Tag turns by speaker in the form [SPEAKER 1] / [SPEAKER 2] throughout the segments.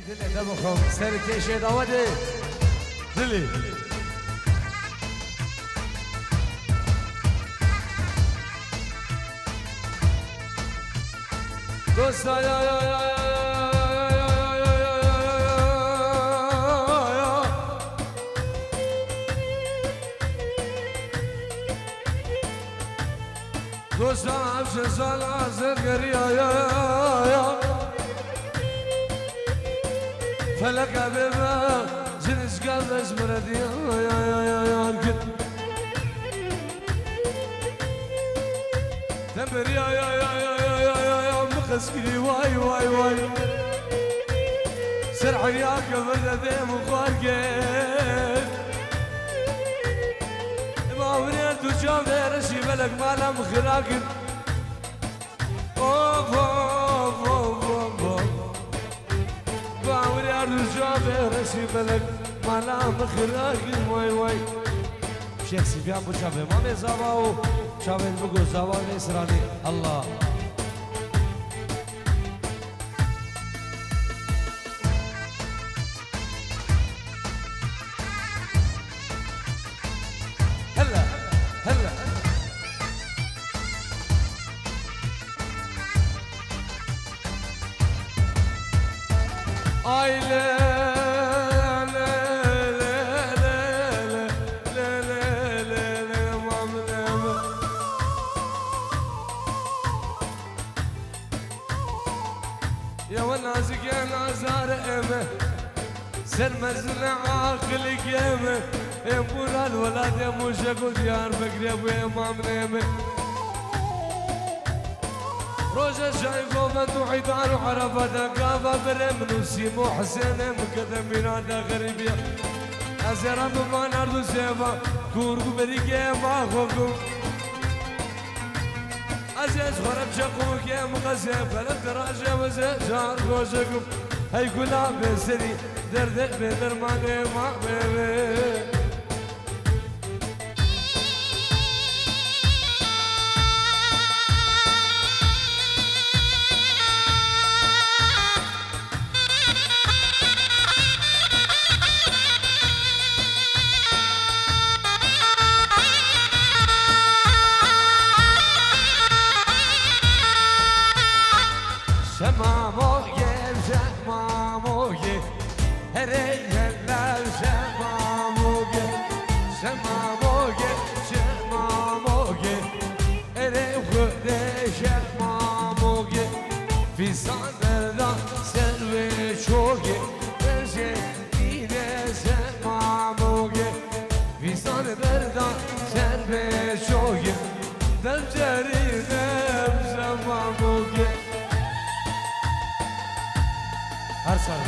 [SPEAKER 1] دلی دبخم سر کشه داوده دلی دوستا یا یا یا دوستا همشه سال حاضر گری یا یا یا فلك بما جنس قلش مردي يا كد تمر يا مخسكري واي واي واي سرع يا كبر ذي مخارقين ما وريت وشاف رشي بلك ما لم خراقن اوف اوف اوف اوف باوري الرجال رشي بلك ما لم خراقن واي واي شيخ سفيان بو شافي ما بيزاواو شافي بقو زاواو نسراني الله Ay le le le le le le le le mamleme يا ونازك يا نازار امه سر مزل عاقل قيمه يا بولا الولاد يا موشك وديار بكري ابو امام نيمه روجة شايفه فتوحي دار وعرفة كافة برمن وسيمو حسين مكذب من هذا غريب أزرع بما نردو سيفا كوركو بريكي ما خوكو أزيز خرب شقوك يا مغزيب خلت راجع وزيز جار روجكم هاي كلها بسري درد بدر ما بيبي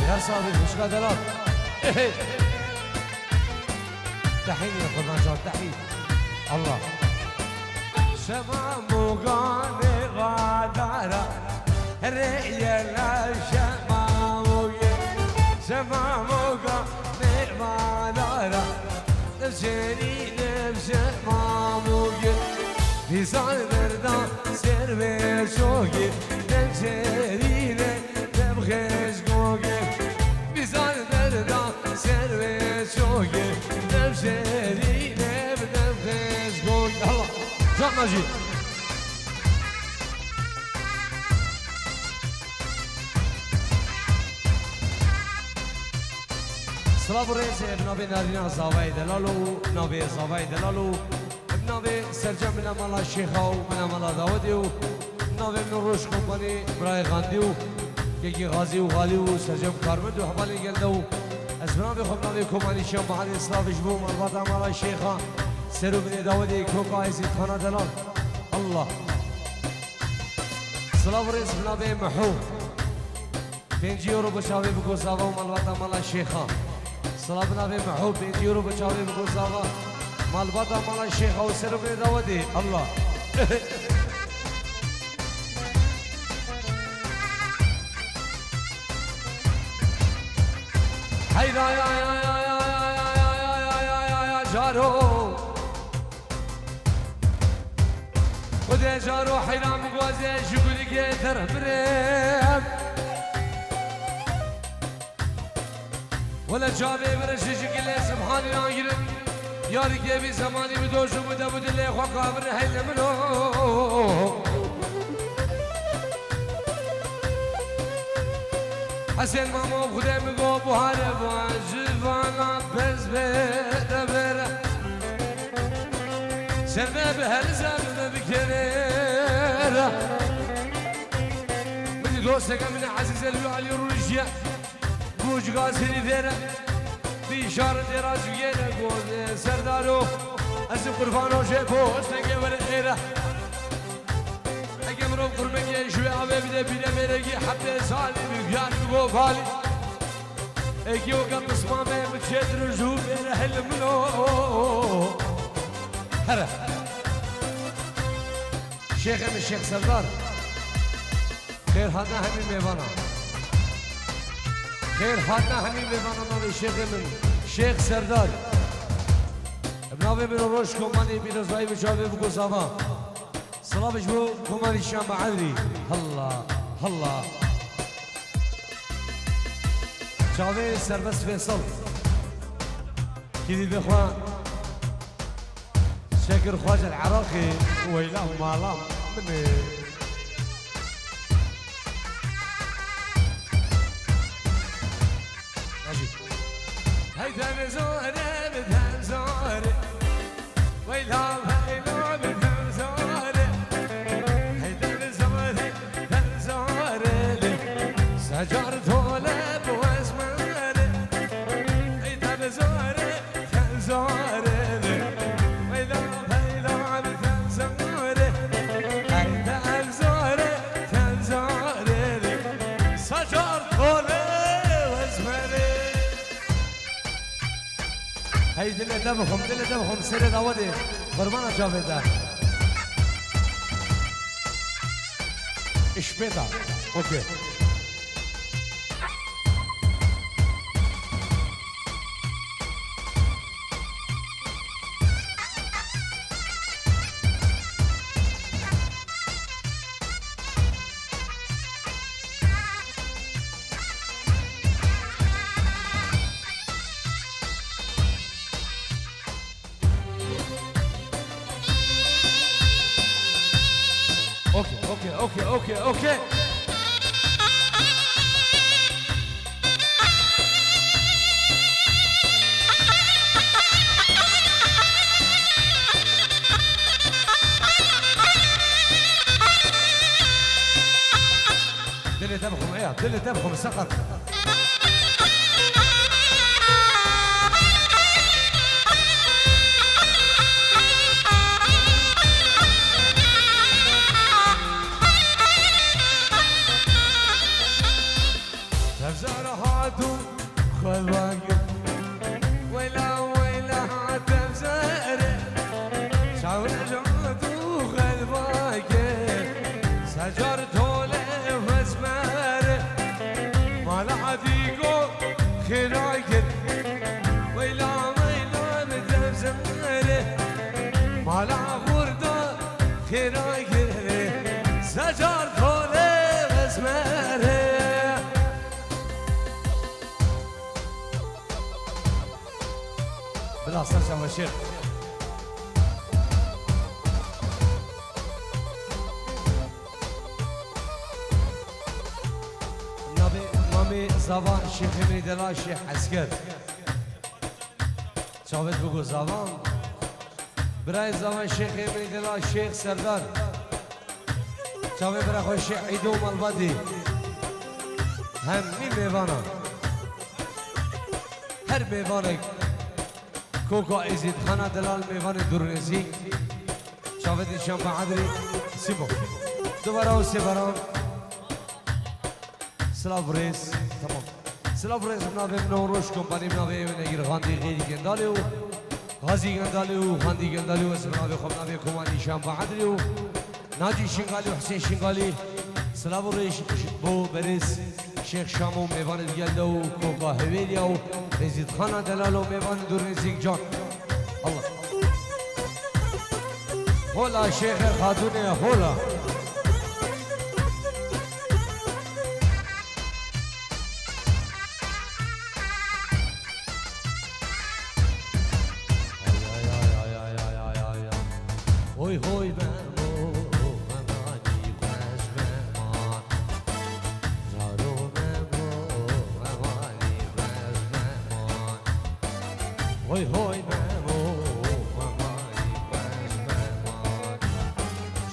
[SPEAKER 1] هر صاحبي مش قادرات تحية يا قربان جان تحية الله شمامو غاني غادارة ريلا شمامو شمامو غاني غادارة نفسيني نفس مامو في صدردان سيرفي شوقي نفسيني نبغيش قوقي في صدردان سيرفي شوقي نفسيني نبغيش قوقي الله جان مجيد سلام رئيس بنابي نارينا زاوي دلالو نابي زاوي دلالو بنابي سرجم من امالا شيخاو من امالا داوديو بنابي من روش كومباني براي غانديو كيكي غازي وغاليو سرجم كارمد وحبالي قلدو اسبنابي خبنابي كومباني شام محل اسلاف جبو مربط امالا شيخا سرو بني داودي كوكا عزيز خانا دلال الله سلام رئيس بنابي محو 5 يورو بشاوي بكو زاوا مربط امالا شيخا سلام نبی محبوب 5 یورو بچاوی بگذارا مالبات مال شیخ او سر به داودی الله hayda ya جارو خود جارو حیران مگوازه شکلی که ترمرم ولا جابي برشش كله سبحاني ناجرن ياري كيفي زماني بدوشو بدا بدا لي خوا قابر هيل منو حسين ماما بخدي مقو بوهاري واجفانا بز بيدا بيرا سرنا بهالزام بكريرا من دوستك من عزيز الوالي الرجيا بوج قاسري فيرا في شهر دراج ويانا قول سردارو اسم قرفانو شيبو استنقي ورقيرا اقمرو قرمك شوي عبي بدا بدا ميرقي حبي سالي بيان بقو فالي ايكي وقت اسمامي بتشد رجوع بيرا هل منو هلا شيخ من الشيخ سردار خير هذا همي ميوانا خير هذا همي ميوانا نوي شيخ من شيخ سردار بناوي من روش كوماني بيرزاي بشافي بقو صافا صلاة بجبو كوماني الشام عدري الله الله شافي سربس فيصل كذي بإخوان شاكر خواجة العراقي ويلاه مالام مني هيدا بزوري بدها زوري ويلاه هيدا بدها زوري هيدا بزوري بدها زوري سجار طولب واسماري هيدا بزوري بدها زوري هاي دل دمهم سير داودي برمانا جاويدا ايش بيتا اوكي اوكي دل دمهم ايه دل دمهم سقط بلا صرصة وشيخ نبي مامي زبان شيخ من دلا شيخ عسكر شافت بقول زبان برای زبان شيخ من دلا شيخ سردار شافت برای خوش شيخ عيدو مالبادي هم ميوانا هر ميوانك كوكو عزيز خانة دلال ميوان دورنزي شافت الشام عدري سيبو دوباره وسيبران سلاف ريس تمام سلاف ريس بنابه منوروش كومباني بنابه نگیر خاندي غيري گنداليو غازي گنداليو خاندي گنداليو اسبنابه خبنابه كوماني شام عدري ناجي شنغالي وحسين شنغالي سلاف ريس بو بريس شيخ شامو ميوان الجلدو كوكا هويليو عزيز خانة دلالو ميوان دورنزي جان الله هولا شيخ خاتوني هولا هوی هوی ممو ممانی خوش ممان جارو ممو ممانی خوش ممان هوی هوی ممو ممانی خوش ممان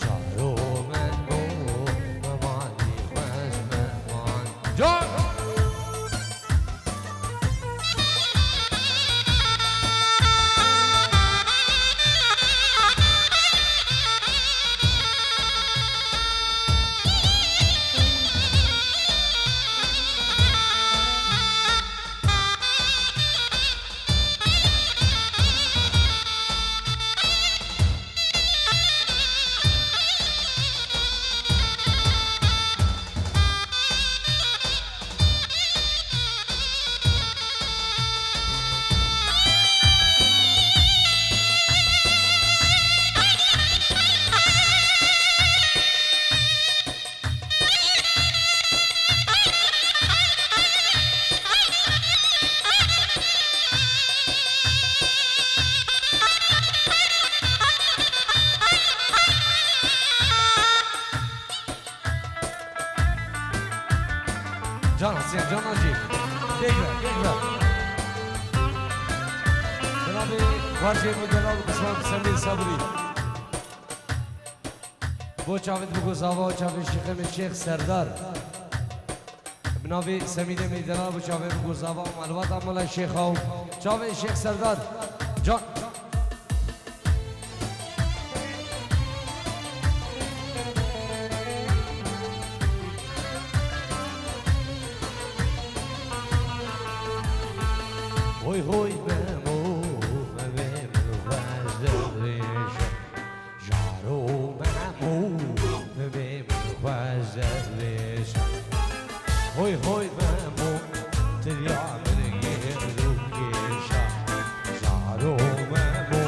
[SPEAKER 1] جارو ممو ممانی خوش ممان جان جان حسین جان آجی دیگر جناب وارجی مدلال قسمت سمیر صبری بو چاوید بگو زاوا چاوید شیخم شیخ سردار بنابی سمیر مدلال بو چاوید بگو زاوا معلومات عمال شیخ ها چاوید شیخ سردار جان هوی هوی ممو ممم خوش جارو ممو ممم خوش هوی هوی ممو تریا من گردو گیشا جارو ممو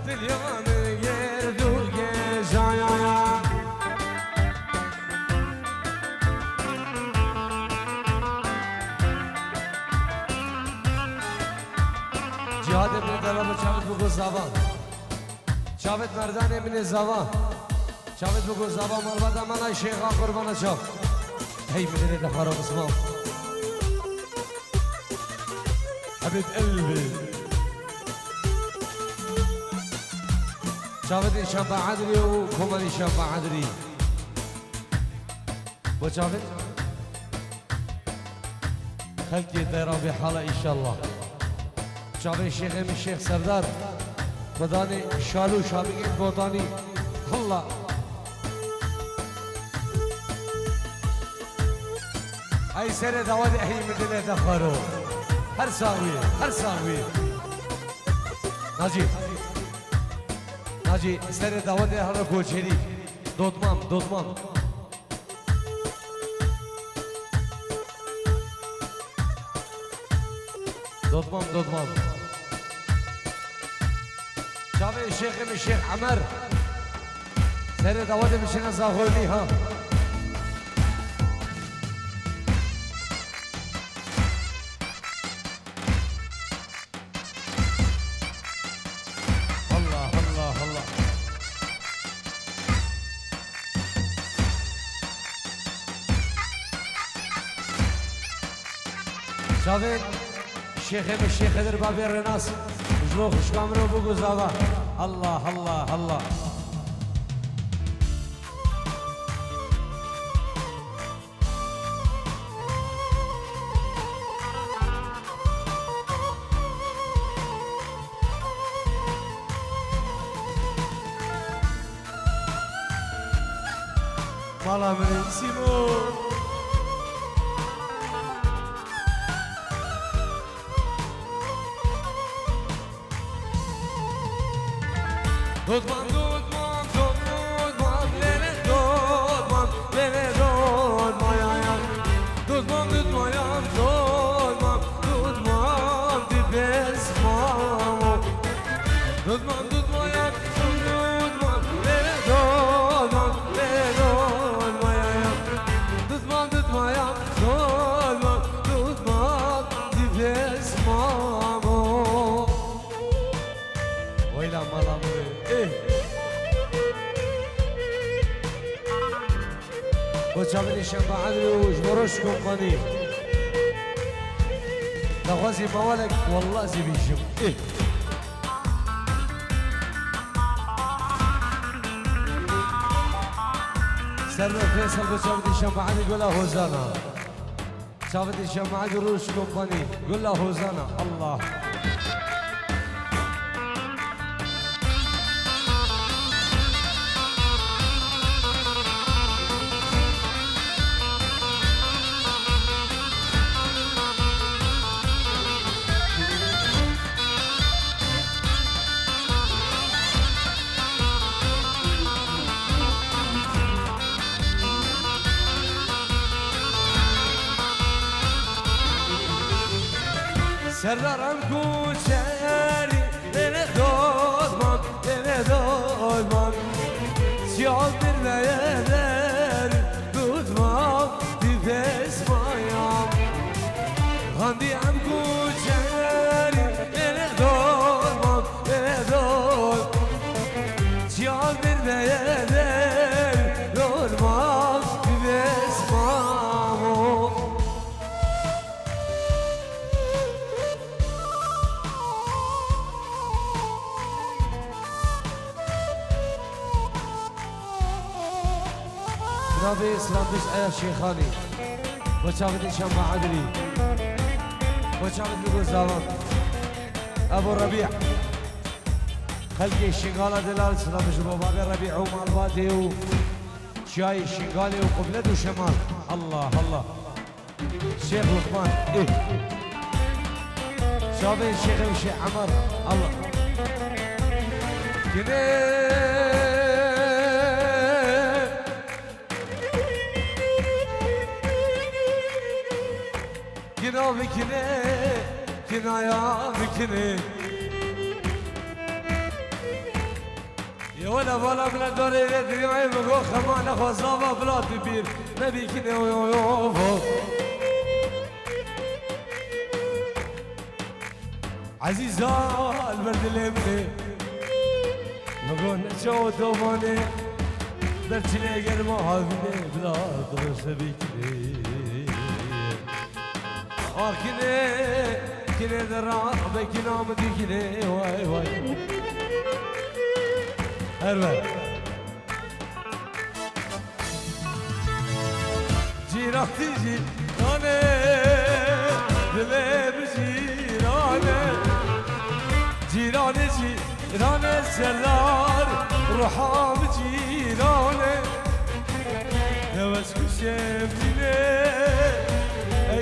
[SPEAKER 1] تریا من گردو گیشا یا یا جهاد ابن دلال چاوید بگو زبان چاوید مردان ابن زبان چاوید بگو زبان مربط من شیخا قربان چاو هی میدنی دخارا بسمام حبیب قلبی چاوید این شنبه عدری و کمان این شنبه عدری بو چاوید خلقی دیرا بی حالا ایشالله چاوید شیخ من شیخ سردار بدانی شالو شابگی بودانی الله ای سر دواد اهی مدنه دخارو هر ساوی ناجی سر دواد هر کوچری دودمام شاوی شیخ من شیخ عمر سر دواد میشن زاغولی ها الله شاوی شیخ من شیخ در بابی رناس جلو خوشکام رو بگو زاوا الله مالا مرسیمو دودمان lene dodmayan dudman dibes mamo dudman lene dodmayan dudman dibes mamo oyla malamı چاوی شنبه عدلی و جبروش کمپانی نخوازی موالک والله زیبیشم سر فيصل بشاوي شنبه عدلی قول له هوزانا شاوي شنبه عدلی روش کمپانی قول له هوزانا الله سررم کوچری دل دادمان سیاه bir neler tutmam nefes mayam Gandiyem کوچری دل دادman siyah bir neler tutmam nefes mayam نبي اسلام بس ايا شيخاني وشافت شمع عدلي وشافت بقول زمان ابو ربيع خلقي الشنقالة دلال اسلام بس بابا ربيع ومال باتي وشاي الشنقالي وقبلته وشمال الله الله الشيخ لقمان ايه شافت الشيخ وشيخ عمر الله كده Kina bikine, kinaya bikine Ya wala bla dore drimay bgo khamana khazava bla tibir nabikine yo عزيزة البرد الامني نقول نشو دوماني درتلي قلب هافني بلا درس بكني كني درا بكنا مديكني واي هربا جيراني جيراني دلي جيراني جيراني سرار روحام جيراني نوس كشميني اي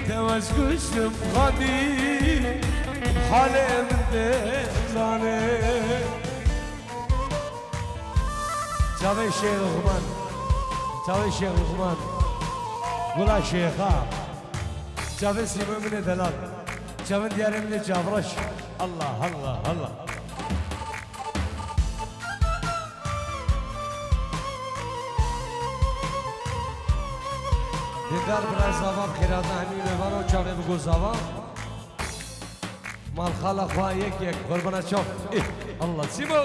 [SPEAKER 1] نوس كشم غادي حالي من دهزاني جاوي شيخ غمان جاوي شيخ غمان ولا شيخا جاوي سيما من دلال جاوي دياري من جابرش الله الله الله دیدار برای زباب خیرات همین میوانو چاوی بگو زباب مال خالا خواه یک قربان چاو الله سیمو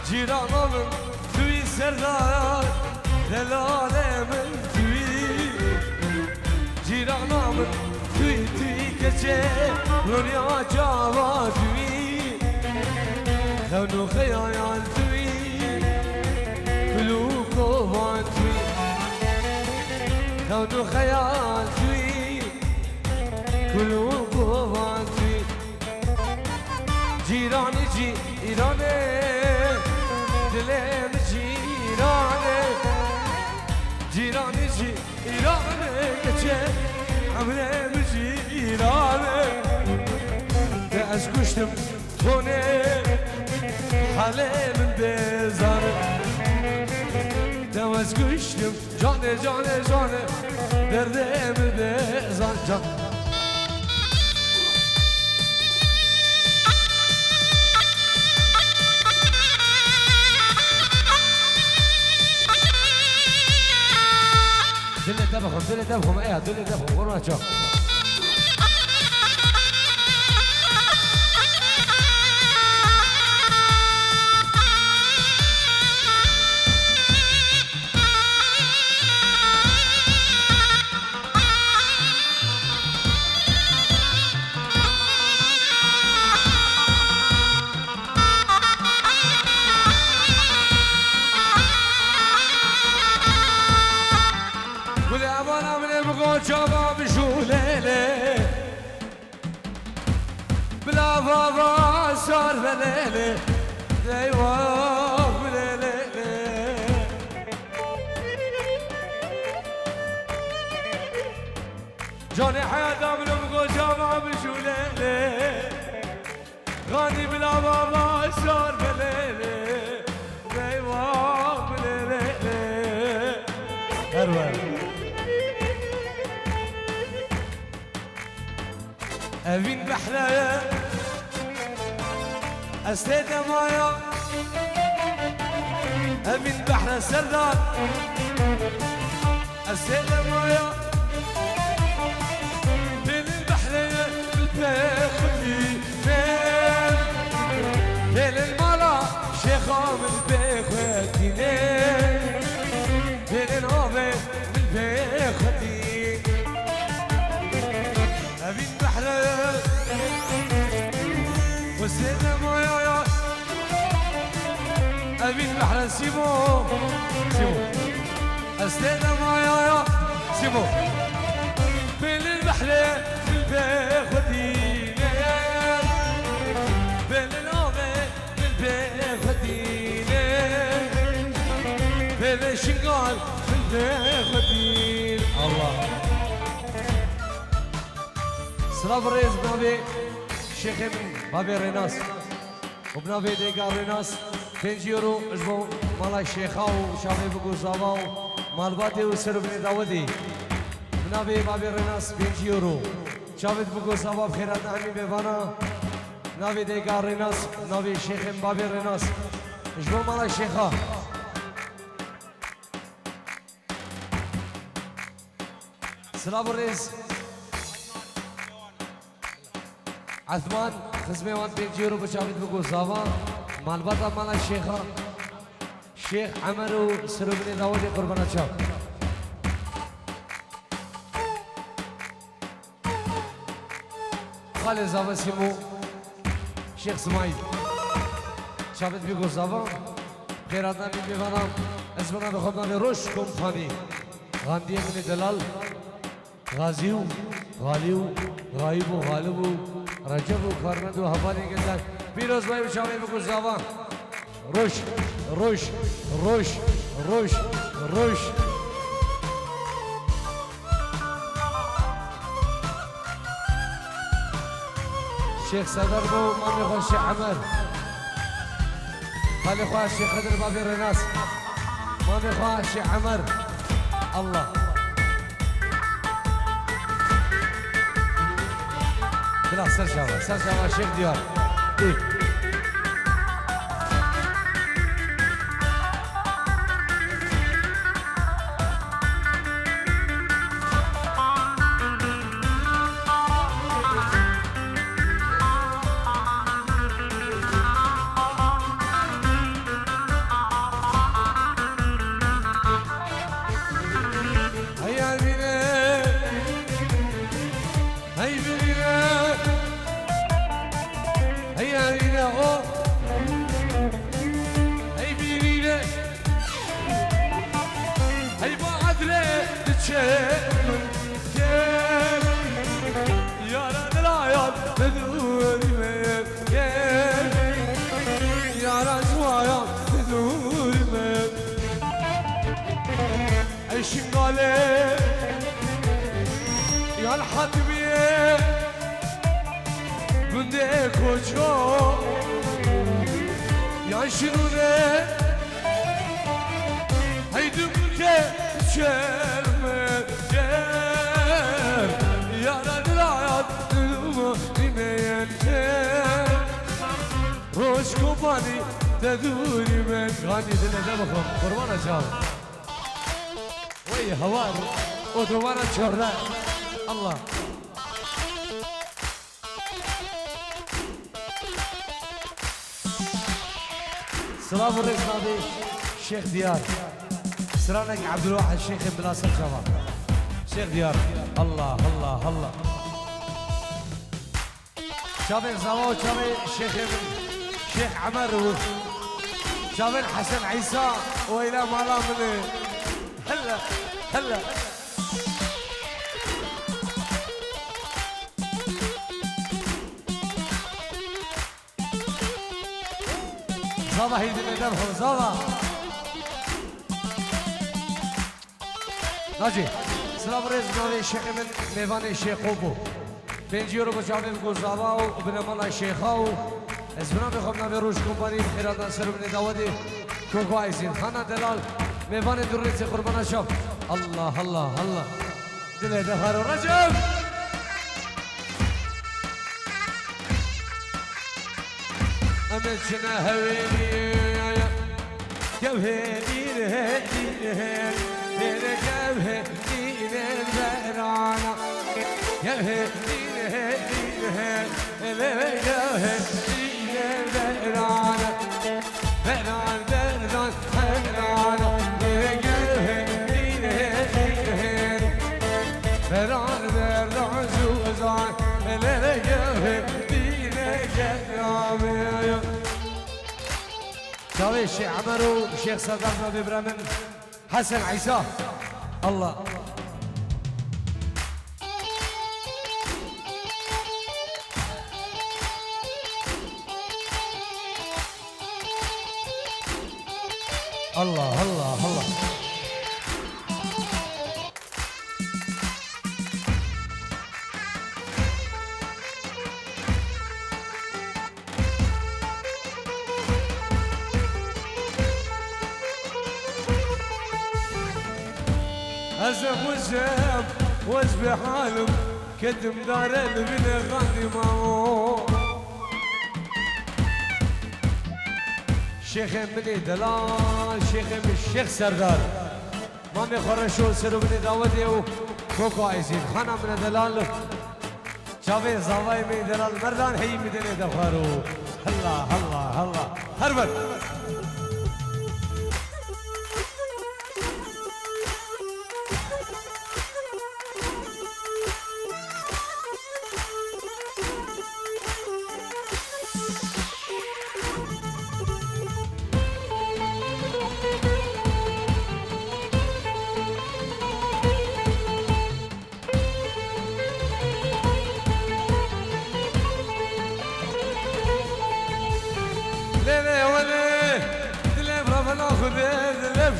[SPEAKER 1] جيرانımın tüy serdar Delalemin tüy Ciranımın tüy keçe Rüya cava tüy Kevnu khayal tüy Kulu kovan tüy Kevnu khayal tüy Kulu kovan tüy Cirani cirane دلم جیرانه جیرانی جیرانه گچه عمرم جیرانه ده از کشتم تونه حالم بزاره ده از گشتم جانه جانه جانه دردم بزن جان دل دبخم ايه دل دبخم قربان چا جابا بشوليلي بلا بابا صار بليلي ايوه بليلي جاني حياة من بقول جابا بشوليلي غاني بلا بابا صار بليلي ايوه بليلي اروى أبين بحلايا أستيد مايا أبين بحلا سردان أستيد مايا بين البحلايا بالبيخوتي بين المالا شيخا بالبيخوتي بين الأوبي بالبيخوتي أبين بحلايا وسيدنا مويا أبين بحر سيمو أسيدنا مويا سيمو بين البحر بالبيخوتين بين الأومي بالبيخوتين بين الشنقال بالبيخوتين الله سلام الرئيس بنابي شيخ بابي ريناس وبنابي ديقار ريناس 5 يورو اجبو مالا الشيخة وشافي بقو زاوا مالباتي وسربني داودي بنابي بابي ريناس 5 يورو شافي بقو زاوا بخيرات نعمي بيفانا نابي ديقار ريناس نابي شيخ بابي ريناس اجبو مالا الشيخة سلام الرئيس عثمان خزميوان 5 يورو بشافيت بقو زاوا مالباتا مالا الشيخة شيخ عمرو سربني داودي قربانات شاف خالي زاوا سيمو شيخ سمايل شافيت بقو زاوا خيراتنا من بيفانا اسمنا بخدنا بروش كومفاني غاندية من دلال غازيو غاليو غايبو غالبو رجب و کارمند و حوالی گذار پیروز بای بچاوی بکو زاوا روش روش روش روش روش شیخ صدر بو مامی خواه شیخ عمر خالی خواه شیخ خدر بابی رناس مامی خواه شیخ عمر الله بلا سر شاوا شيخ ديار إيه هيا بينا هيا بينا هيا بينا او هيا بينا هيا بعدنا تشيل يا رجل يا بدوري من يا رجل يا بدوري من شنقالي يا الحتمية بندق وجو يا شنونة هيدو من روش كوباني تدوري من غني دل دمخم قربانا شاو وي هواري ودوانا شهرة الله سلام الرئيس نادي الشيخ ديار سرانك عبد الواحد الشيخ بلاسل شباب شيخ ديار الله الله الله شابين زواو شابين شيخ عمر شابين حسن عيسى وإلى مالا من هلا هلا زابا هيدي ندمهم زابا ناجي سلام ريز نوي الشيخ من ميوان الشيخ قوبو بنجيرو بجابي بقول زابا وبنمالا الشيخاو ازبنا بخوب نوي روش كومباني بخيرات سر من داودي كوكو عايزين خانا دلال ميوان دريت قربانا شوف الله الله الله دل دخار رجب أمشنا هويني جوهرين هدين جوهرين البرانا جوهرين هدين جوهرين البرانا بران بران برانا جوهرين هدين بران بران زوزان جوهرين جوهرين شاوي الشيخ عمرو الشيخ صدر نبي برامن حسن عيسى الله الله الله الله أزم وزم وازبح عالم كدم دار البن غادي معو شيخ مني دلال شيخ من الشيخ سردار مامي خرشو سرو مني داودي وكوكو عايزين خانا من دلال شافي زواي من دلال مردان هي مدني دفارو الله الله الله هربت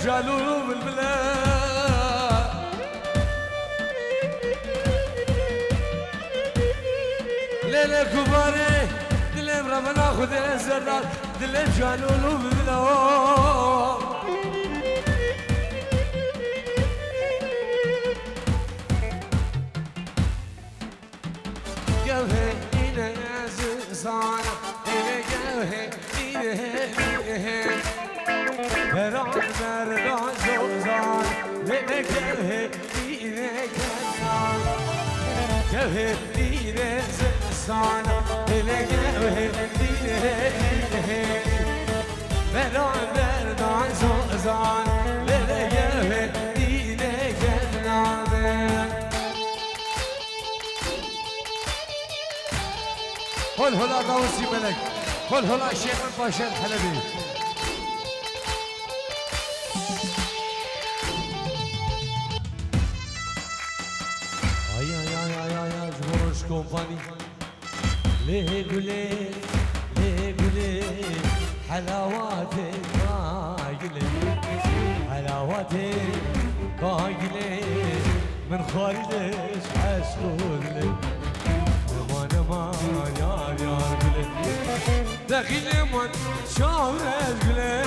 [SPEAKER 1] جالو بالبلاد ليلة كباري دلم ربنا خذ الزرار دلم جالو بالبلاد جوهي إلى زانا إلى جوهي إلى بران مردان زوزان لنكره دينك الزان كره دين زنسان لنكره دينك بران مردان زوزان لنكره دينك الزان قل هلا دوسي ملك قل هلا الشيخ الباشا الحلبي كومباني ليه قولي ليه قولي حلاواتك قايلة حلاواتك قايلة من خالدش عشقولي امان يار يار قولي دخيل من شاورش قولي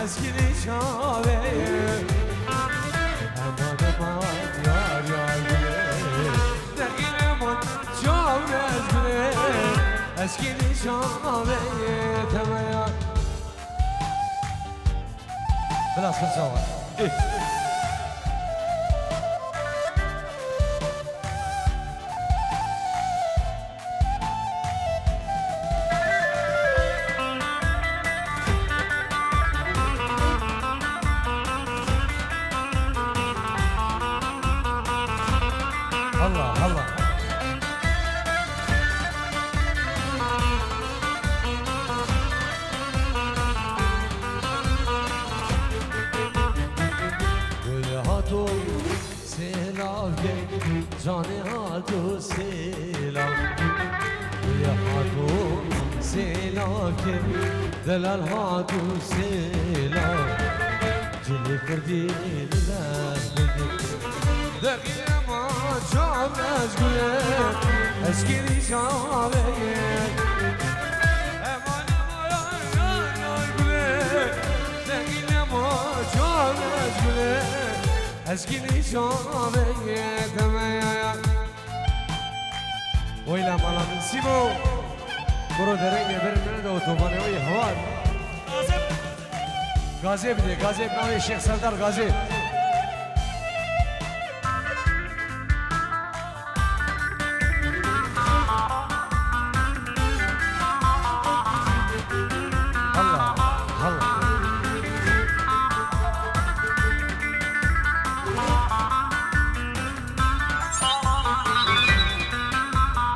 [SPEAKER 1] اسكيلي شاورش امان يار يار قولي دخيل من شاورش اسكي نشام تمايا بلا سوا الله الله هاتو سیلاب جانی هاتو سیلاب یا هاتو سیلاب دلال هاتو سیلاب جلی کردی دقیقه ما جام از گله اسکری شامه امان ما گله دقیقه ما جام از گله اسكني شامه تمايا ويلا مالا من سيبو برو دريني برمنا دو توفاني وي هوار غازي بدي غازي بناوي الشيخ سردار غازي الله الله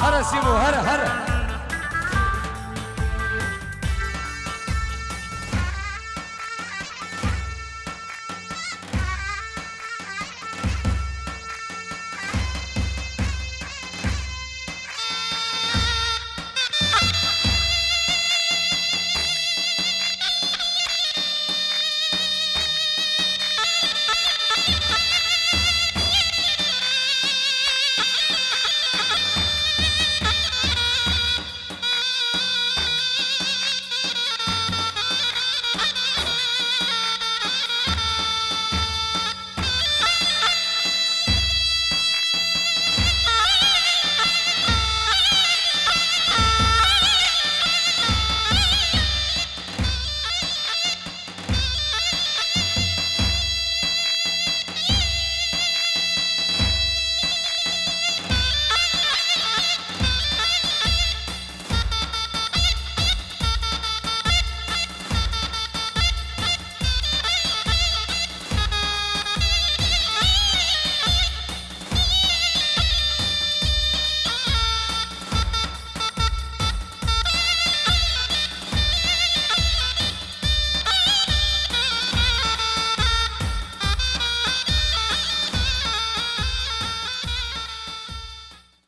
[SPEAKER 1] هرا سيبو هرا هرا